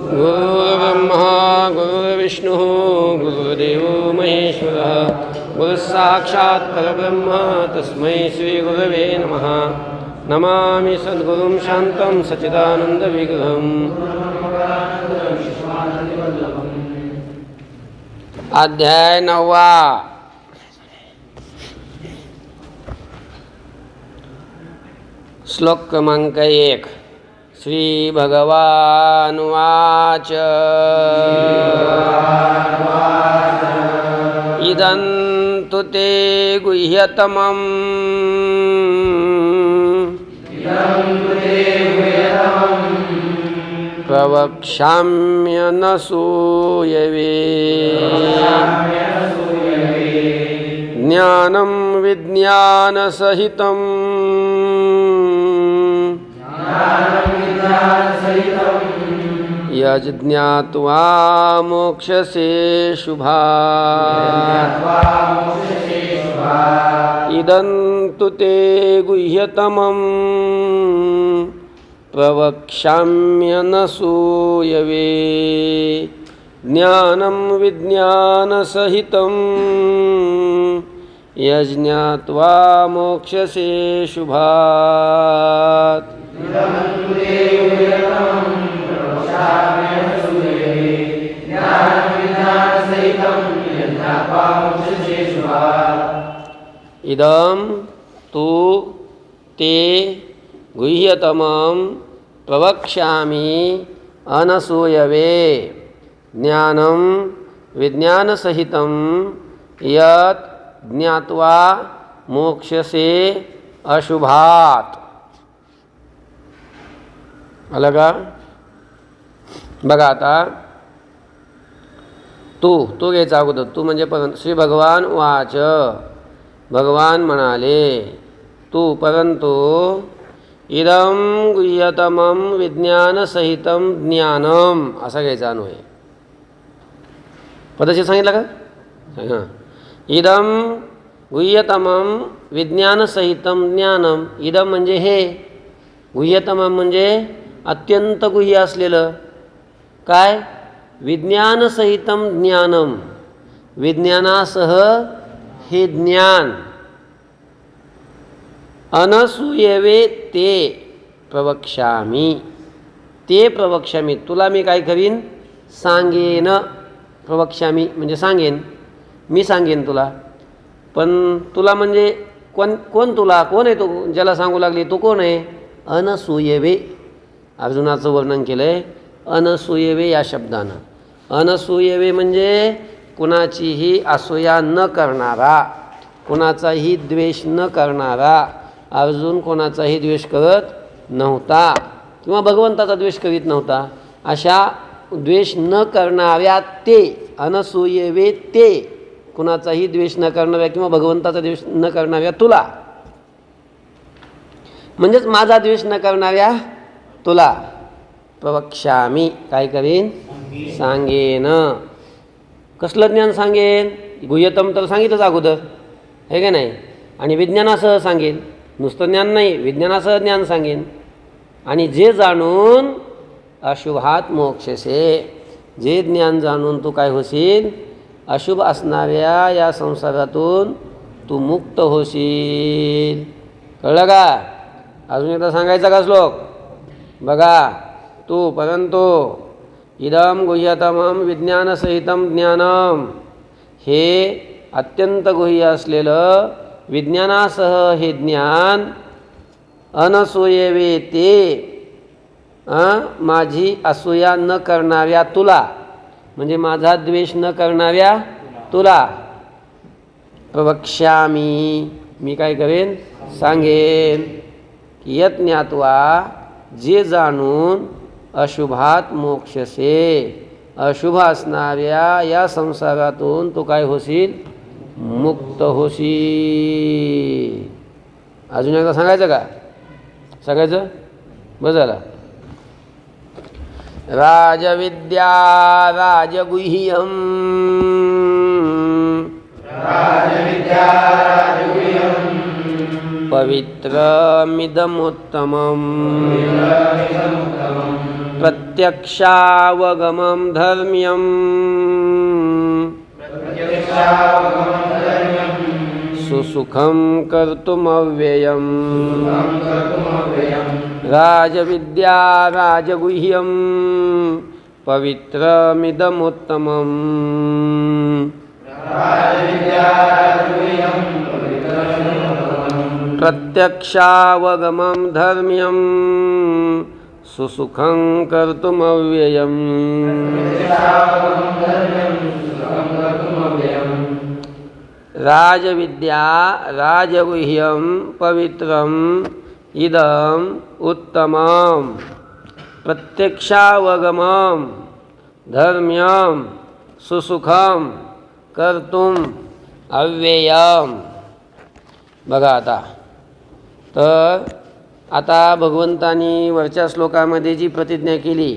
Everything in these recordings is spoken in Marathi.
गुरुर्ब्रह्मा गुरुर्विष्णुः गुरुर्देवो महेश्वरः गुरुसाक्षात् परब्रह्म तस्मै श्रीगुरवे नमः। नमामि सद्गुरुं शान्तं सच्चिदानन्दविग्रहम्। अध्याय 9 श्लोक क्रमांक 1। श्री भगवानुवाच इदं तु ते गुह्यतमं प्रवक्ष्याम्यनसूयवे ज्ञानं विज्ञानसहितं यज्ज्ञात्वा मोक्ष्यसे शुभात्। इदं तु ते गुह्यतमं प्रवक्ष्याम्यनसूयवे ज्ञानं विज्ञानसहितं यज्ज्ञात्वा मोक्ष्यसे शुभात्। इदं तु ते गुह्यतमं प्रवक्ष्यामि अनसूयवे ज्ञानं विज्ञानसहितं यत् ज्ञात्वा मोक्ष्यसे अशुभात्। आलं का? बघा आता तू घ्यायचा अगोदर, तू म्हणजे श्री भगवान उवाच, भगवान म्हणाले, तू परंतु इदं गुह्यतमं विज्ञानसहितं ज्ञानम असा घ्यायचा अन्वय. पदच्छेद सांगितलं का? हां. इदं गुह्यतमं विज्ञानसहितं ज्ञानम. इदं म्हणजे हे, गुह्यतमं म्हणजे अत्यंत गुह्य असलेलं काय? विज्ञानसहितं ज्ञानम, विज्ञानासह हे ज्ञान. अनसूयवे ते प्रवक्ष्यामि, ते प्रवक्ष्यामि, तुला मी काय करीन? सांगेन. प्रवक्ष्यामि म्हणजे सांगेन, मी सांगेन तुला. पण तुला म्हणजे कोण तुला? कोण आहे तो ज्याला सांगू लागली? तो कोण आहे? अनसूयवे. अर्जुनाचं वर्णन केलं आहे अनसूयवे या शब्दानं. अनसूयवे म्हणजे कुणाचीही असूया न करणारा, कुणाचाही द्वेष न करणारा. अर्जुन कोणाचाही द्वेष करत नव्हता किंवा भगवंताचा द्वेष करीत नव्हता. अशा द्वेष न करणाऱ्या ते अनसूयवे, ते कुणाचाही द्वेष न करणाऱ्या किंवा भगवंताचा द्वेष न करणाऱ्या तुला, म्हणजेच माझा द्वेष न करणाऱ्या तुला प्रवक्ष्यामि काय करीन? सांगेन. कसलं ज्ञान सांगेन? गुह्यतम तर सांगितलंच अगोदर, हे का नाही? आणि विज्ञानासह सांगेन. नुसतं ज्ञान नाही, विज्ञानासह ज्ञान सांगेन. आणि जे जाणून अशुभात मोक्षसे, जे ज्ञान जाणून तू काय होशील? अशुभ असणाऱ्या या संसारातून तू मुक्त होशील. कळलं का? अजून एकदा सांगायचा का श्लोक? बघा, तू परंतु इदं गुह्यतमं विज्ञानसहितं ज्ञानम, हे अत्यंत गुह्य असलेलं विज्ञानासह हे ज्ञान. अनसूयवे ते माझी असूया न करणाऱ्या तुला, म्हणजे माझा द्वेष न करणाऱ्या तुला प्रवक्ष्यामि, मी काय करेन? सांगेन. यत् ज्ञात्वा, जे जाणून अशुभात मोक्षसे, अशुभ असणाऱ्या या संसारातून तू काय होशील? मुक्त होशील. अजून एकदा सांगायचं का? सांगायचं? बस झालं. राजविद्या राजगुह्यम, राजविद्या राजगुह्यम पवित्रमिदमुत्तमम् प्रत्यक्षावगमं धर्म्यम् सुसुखं कर्तुमव्ययम् राजविद्या राजगुह्यं पवित्रमिदमुत्तमम् प्रत्यक्षावगमं धर्म्यं सुसुखं कर्तुमव्ययम् राजविद्या राजगुह्यं पवित्रम् इदम् उत्तमं प्रत्यक्षावगमं धर्म्यं सुसुखं कर्तुम् अव्ययम्. बघा तर आता भगवंतानी वरच्या श्लोकामध्ये जी प्रतिज्ञा केली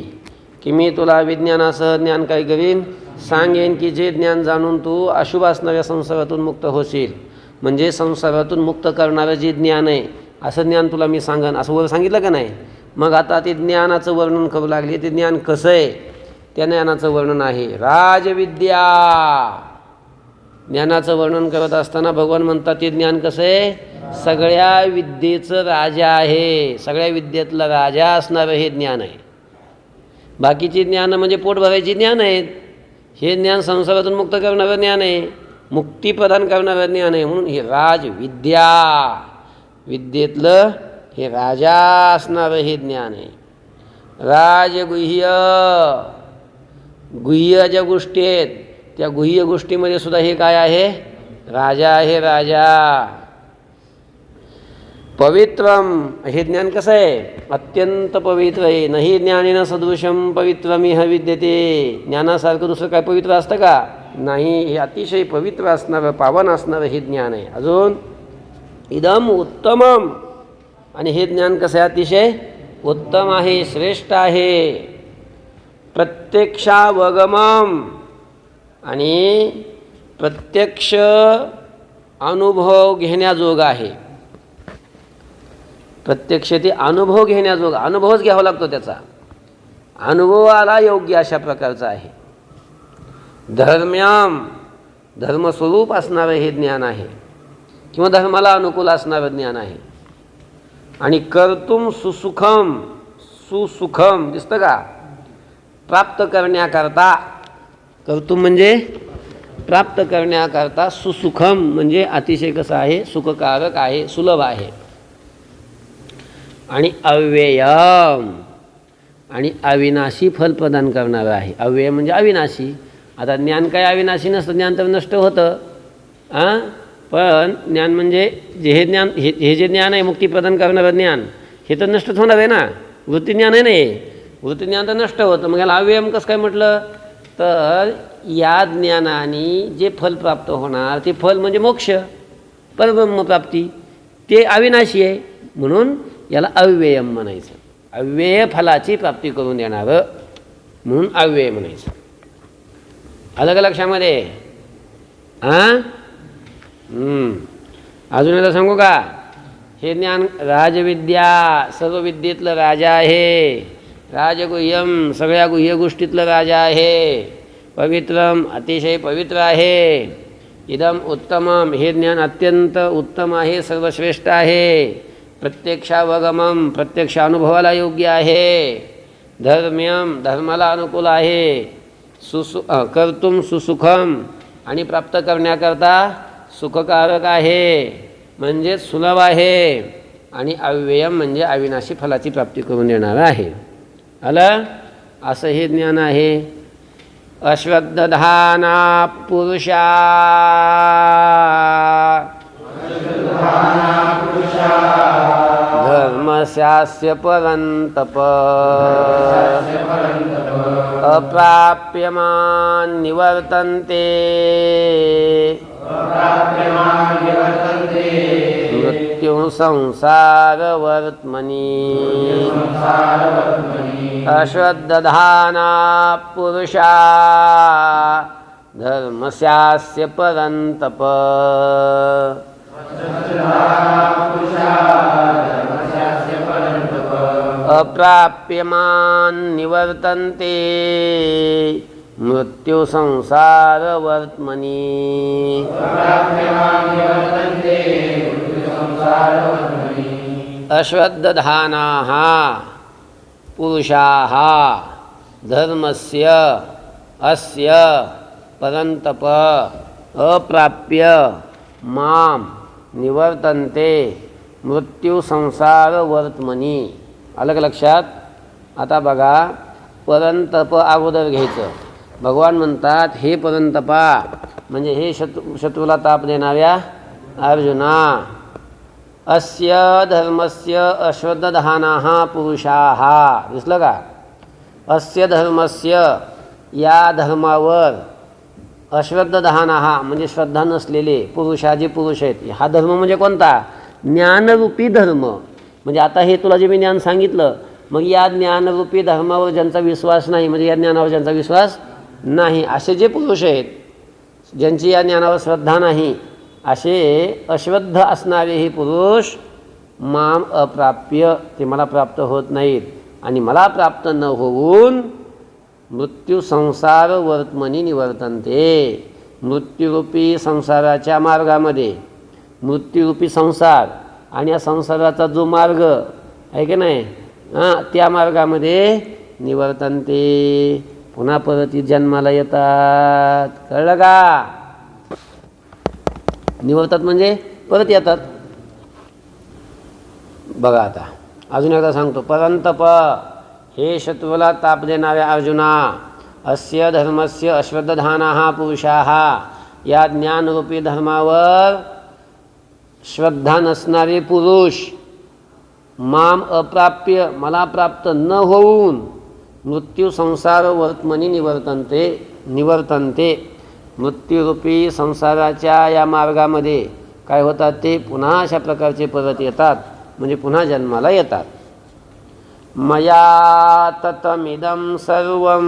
की मी तुला विज्ञानासह ज्ञान काय करीन सांगेन, की जे ज्ञान जाणून तू अशुभ असणाऱ्या संसारातून मुक्त होशील, म्हणजे संसारातून मुक्त करणारं जे ज्ञान आहे असं ज्ञान तुला मी सांगन, असं वर सांगितलं का नाही. मग आता ते ज्ञानाचं वर्णन करू लागले. ते ज्ञान कसं आहे त्या ज्ञानाचं वर्णन आहे राजविद्या. ज्ञानाचं वर्णन करत असताना भगवान म्हणतात ते ज्ञान कसं आहे, सगळ्या विद्येचं राजा आहे, सगळ्या विद्येतला राजा असणारं हे ज्ञान आहे. बाकीची ज्ञान म्हणजे पोट भरायची ज्ञान आहेत. हे ज्ञान संसारातून मुक्त करणारं ज्ञान आहे, मुक्ती प्रदान करणारं ज्ञान आहे. म्हणून हे राजविद्या, विद्येतलं हे राजा असणारं हे ज्ञान आहे. राजगुह्य, गुह्य ज्या गोष्टी आहेत त्या गुह्य गोष्टीमध्ये सुद्धा हे काय आहे, राजा आहे, राजा. पवित्रम, हे ज्ञान कसं आहे, अत्यंत पवित्र आहे. नाही ज्ञानेन सदृशम पवित्रमिह विद्यते. ज्ञानासारखं दुसरं काय पवित्र असतं का, नाही. हे अतिशय पवित्र असणारं, पावन असणारं हे ज्ञान आहे. अजून इदम उत्तमम, आणि हे ज्ञान कसं आहे, अतिशय उत्तम आहे, श्रेष्ठ आहे. प्रत्यक्षावगमम, आणि प्रत्यक्ष अनुभव घेण्याजोग आहे. प्रत्यक्ष ते अनुभव घेण्याजोग, अनुभवच घ्यावा लागतो त्याचा, अनुभवाला योग्य अशा प्रकारचा आहे. धर्म्यम, धर्मस्वरूप असणारं हे ज्ञान आहे, किंवा धर्माला अनुकूल असणारं ज्ञान आहे. आणि कर्तुम सुसुखम, सुसुखम दिसतं का, प्राप्त करण्याकरता. कर्तुम म्हणजे प्राप्त करण्याकरता, सुसुखम म्हणजे अतिशय कसं आहे, सुखकारक आहे, सुलभ आहे. आणि अव्ययम, आणि अविनाशी फल प्रदान करणारं आहे. अव्यय म्हणजे अविनाशी. आता ज्ञान काय अविनाशी नसतं, ज्ञान तर नष्ट होतं. पण ज्ञान म्हणजे हे ज्ञान, हे जे ज्ञान आहे मुक्ती प्रदान करणारं ज्ञान, हे तर नष्टच होणार आहे ना. वृत्तीज्ञान आहे नाही, वृत्तीज्ञान तर नष्ट होतं. मग याला अव्ययम कसं काय म्हटलं, तर या ज्ञानाने जे फल प्राप्त होणार ते फल म्हणजे मोक्ष, परब्रह्मप्राप्ती, ते अविनाशी आहे. म्हणून याला अव्ययम म्हणायचं. अव्यय फलाची प्राप्ती करून देणारं म्हणून अव्यय म्हणायचं. आलं का लक्षामध्ये. अजून एकदा सांगू का, हे ज्ञान राजविद्या, सर्व विद्येतलं राजा आहे. राजगुह्यम, सगळ्या गुह्य गोष्टीतलं राजा आहे. पवित्रम, अतिशय पवित्र आहे. इदम उत्तमम, हे ज्ञान अत्यंत उत्तम आहे, सर्वश्रेष्ठ आहे. प्रत्यक्षावगमम, प्रत्यक्ष अनुभवाला योग्य आहे. धर्म्यम, धर्माला अनुकूल आहे. कर्तुम सुसुखम, आणि प्राप्त करण्याकरता सुखकारक आहे, म्हणजे सुलभ आहे. आणि अव्ययम म्हणजे अविनाशी फलाची प्राप्ती करून देणारं आहे. आलं, असं हे ज्ञान आहे. अश्वत्थधाना पुरुषा, धर्मस्यास्य परन्तप, अप्राप्यमान् निवर्तन्ते, मृत्यु संसारवर्त्मनि. अश्वत्थधाना पुरुषा, धर्मस्यास्य परन्तप, अप्राप्यमान् निवर्तन्ते मृत्युसंसारवर्त्मनि अश्रद्धधानाः पुरुषाः धर्मस्य अस्य परन्तप अप्राप्य मां निवर्तन्ते मृत्युसंसारवर्त्मनि. अलग लक्षात. आता बघा, परंतप अगोदर घ्यायचं. भगवान म्हणतात, हे परंतपा म्हणजे हे शत्रूला ताप देणाऱ्या अर्जुना, अस्य धर्मस्य अश्रद्धधानाः पुरुषाः. दिसलं का? अस्य धर्मस्य, या धर्मावर, अश्रद्धधानाः म्हणजे श्रद्धा नसलेले पुरुषा, जे पुरुष आहेत. हा धर्म म्हणजे कोणता? ज्ञानरूपी धर्म. म्हणजे आता हे तुला जे मी ज्ञान सांगितलं, मग या ज्ञानरूपी धर्मावर ज्यांचा विश्वास नाही, म्हणजे या ज्ञानावर ज्यांचा विश्वास नाही, असे जे पुरुष आहेत, ज्यांची या ज्ञानावर श्रद्धा नाही, असे अश्रद्ध असणारे हे पुरुष माम अप्राप्य, ते मला प्राप्त होत नाहीत. आणि मला प्राप्त न होऊन मृत्यू संसार वर्त्मनी निवर्तन्ते, मृत्यूरूपी संसाराच्या मार्गामध्ये, मृत्यूरूपी संसार आणि या संसाराचा जो मार्ग आहे की नाही, त्या मार्गामध्ये निवर्तन्ते, पुन्हा परत जन्माला येतात. कळलं का? निवर्तात म्हणजे परत येतात. बघा आता अजून एकदा सांगतो. परंतप, हे शत्रूला ताप देणाऱ्या अर्जुना, अस्य धर्मस्य अश्रद्धधानाः पुरुषाः, या ज्ञानरूपी धर्मावर श्रद्धा नसणारे पुरुष माम अप्राप्य, मला प्राप्त न होऊन मृत्यू संसार वर्त्मनी निवर्तन्ते, मृत्यूरूपी संसाराच्या या मार्गामध्ये काय होतात? ते पुन्हा अशा प्रकारचे परत येतात, म्हणजे पुन्हा जन्माला येतात. मया ततमिदं सर्वं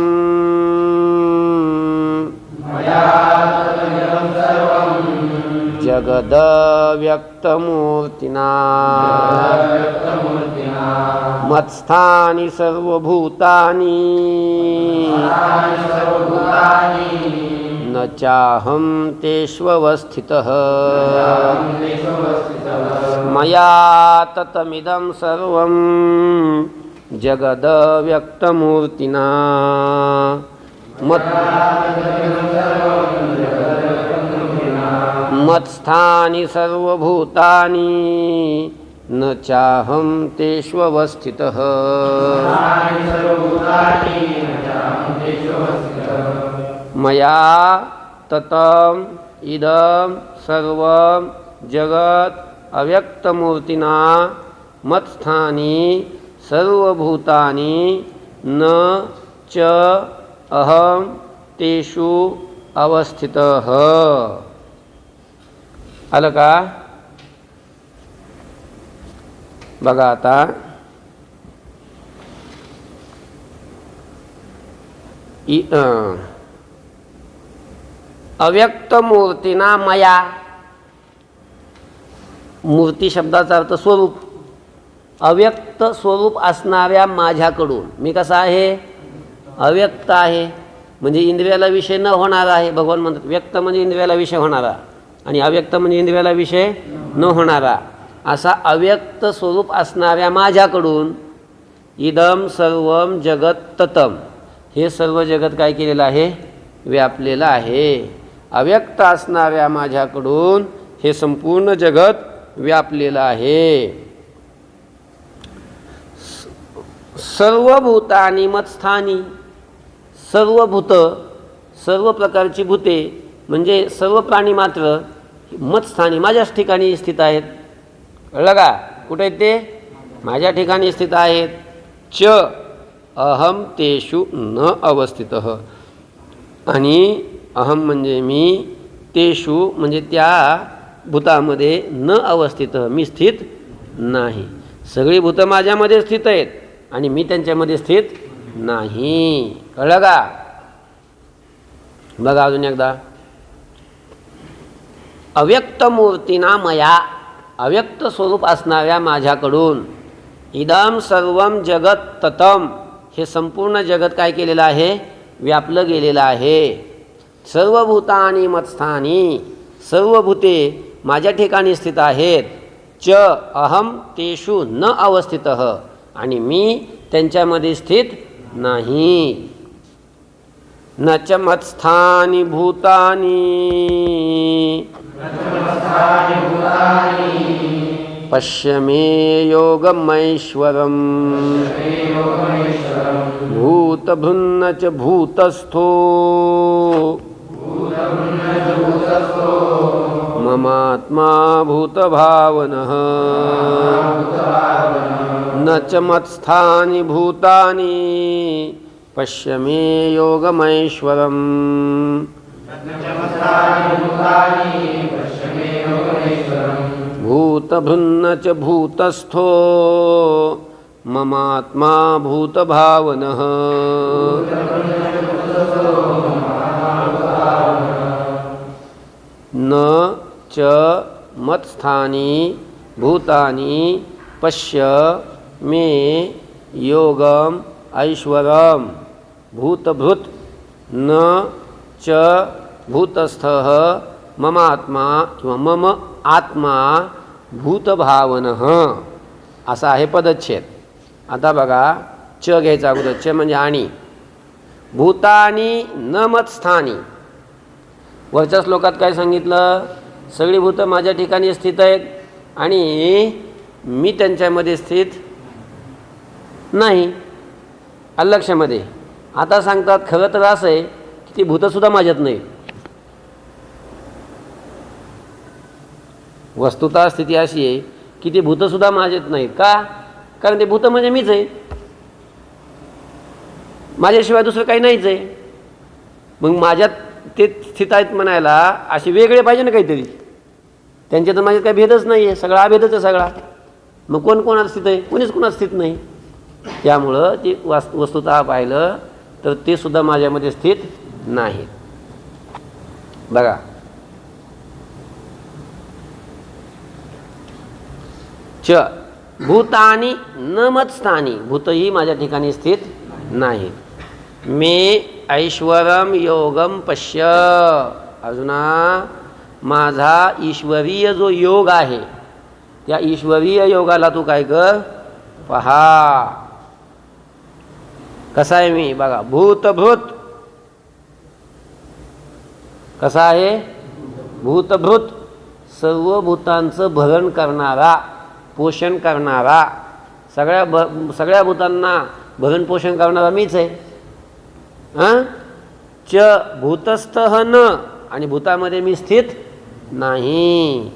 जगदव्यक्तमूर्तिना मत्स्थानि सर्वभूतानि न चाहं तेष्वस्थितः. मया ततमिदं सर्वं जगदव्यक्तमूर्तिना मत्स्थानि सर्वभूतानि न चाहं तेष्वस्थितः. मया ततम् इदं सर्वं जगत् अव्यक्तमूर्तिना मत्स्थानि सर्वभूतानि न च अहं तेषु अवस्थितः. आलं का? बघा आता, अव्यक्त मूर्तीना मया, मूर्ती शब्दाचा अर्थ स्वरूप, अव्यक्त स्वरूप असणाऱ्या माझ्याकडून. मी कसा आहे? अव्यक्त आहे, म्हणजे इंद्रियाला विषय न होणारा आहे. भगवान म्हणतात व्यक्त म्हणजे इंद्रियाला विषय होणारा, आणि अव्यक्त म्हणजे इंद्रियाला विषय न होणारा. असा अव्यक्त स्वरूप असणाऱ्या माझ्याकडून इदम सर्वम जगत ततम, हे सर्व जगत काय केलेलं आहे? व्यापलेलं आहे. अव्यक्त असणाऱ्या माझ्याकडून हे संपूर्ण जगत व्यापलेलं आहे. सर्व भूतानी मत्स्थानी, सर्व भूत, सर्व प्रकारची भूते म्हणजे सर्व प्राणी मात्र मत्स्थानी माझ्याच ठिकाणी स्थित आहेत. कळलं का? कुठे आहेत ते? माझ्या ठिकाणी स्थित आहेत. च अहम तेषु न अवस्थितः, आणि अहम म्हणजे मी, तेषु म्हणजे त्या भूतामध्ये न अवस्थित, मी स्थित नाही. सगळी भूतं माझ्यामध्ये स्थित आहेत आणि मी त्यांच्यामध्ये स्थित नाही. कळलं का? बघा अजून एकदा. अव्यक्त मूर्तीना मया, अव्यक्त स्वरूप असणाऱ्या माझ्याकडून इदम सर्वम जगत ततम, हे संपूर्ण जगत काय केलेलं आहे, व्यापलं गेलेलं आहे. सर्व भूतानी मत्स्थानी, सर्व भूते माझ्या ठिकाणी स्थित आहेत. च अहम तेषु न अवस्थितः, आणि मी त्यांच्यामध्ये स्थित नाही. न च मत्स्थानी भूतानी पश्य मे योगमैश्वरम् भूतभृन्न च भूतस्थो ममात्मा भूतभावनः. न च मत्स्थानि भूतानि पश्य मे योगमैश्वरम् भूतभृन्न च भूतस्थो ममात्मा भूतभावनः. न च मत्स्थानि भूतानि पश्य मे योगम ऐश्वरम भूतभृत न च भूतस्थः मम आत्मा किंवा मम आत्मा भूतभावनः. असा आहे पदच्छेद. आता बघा, च घ्यायचा अगोदर. च म्हणजे आणि. भूतानी न मत्स्थानी, वरच्या श्लोकात काय सांगितलं, सगळी भूतं माझ्या ठिकाणी स्थित आहेत आणि मी त्यांच्यामध्ये स्थित नाही. अलक्षमध्ये. आता सांगतात खरं तर असं आहे की ती भूतंसुद्धा माझ्यात नाही. वस्तुतः स्थिती अशी आहे की ती भूतंसुद्धा माझ्यात नाहीत. का? कारण ते भूत म्हणजे मीच आहे, माझ्याशिवाय दुसरं काही नाहीच आहे. मग माझ्यात ते स्थित आहेत म्हणायला असे वेगळे पाहिजे ना काहीतरी. त्यांच्या तर माझ्यात काही भेदच नाही आहे, सगळा अभेदच आहे सगळा. मग कोण कोणात स्थित आहे? कोणीच कोणात स्थित नाही. त्यामुळं ती वस्तुतः पाहिलं तर ते सुद्धा माझ्यामध्ये स्थित नाहीत. बघा, च भूतानी न मत्स्थानी, भूतही माझ्या ठिकाणी स्थित नाहीत. मे ऐश्वरम योगम पश्य, अजुना माझा ईश्वरीय जो योग आहे त्या ईश्वरीय योगाला तू काय कर, पहा. कसा आहे मी? बघा, भूतभूत कसा आहे? भूतभूत, सर्व भूतांचं भरण करणारा, पोषण करणारा, सगळ्या भूतांना भरण पोषण करणारा मीच आहे. च भूतस्थः न, आणि भूतामध्ये मी स्थित नाही.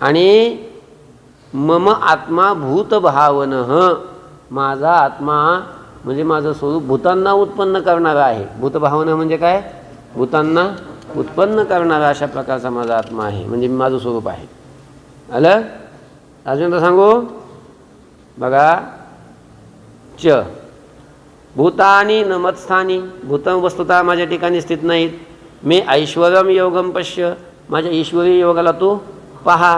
आणि मम आत्मा भूतभावनः, माझा आत्मा म्हणजे माझं स्वरूप भूतांना उत्पन्न करणारा आहे. भूतभावना म्हणजे काय? भूतांना उत्पन्न करणारा अशा प्रकारचा माझा आत्मा आहे, म्हणजे माझं स्वरूप आहे. आलं? अजून तर सांगू. बघा, च भूतानी न मत्स्थानी, भूतं वस्तुतः माझ्या ठिकाणी स्थित नाहीत. मे ऐश्वरम योगम पश्य, माझ्या ईश्वरी योगाला तू पहा.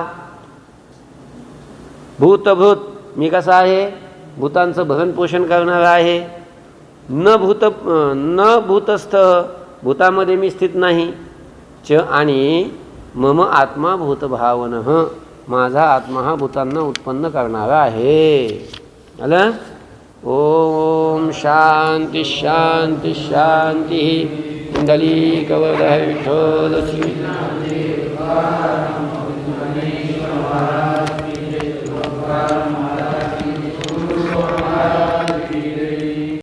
भूतभूत, मी कसा आहे? भूतांचं भरण पोषण करणारा आहे. न भूतस्थ, भूतामध्ये मी स्थित नाही. च आणि मम आत्मा भूतभावनः, माझा आत्मा हा भूतांना उत्पन्न करणारा आहे. आलं? ओम शांती शांती शांती. कुंडली कवरधर विठ्ठल श्री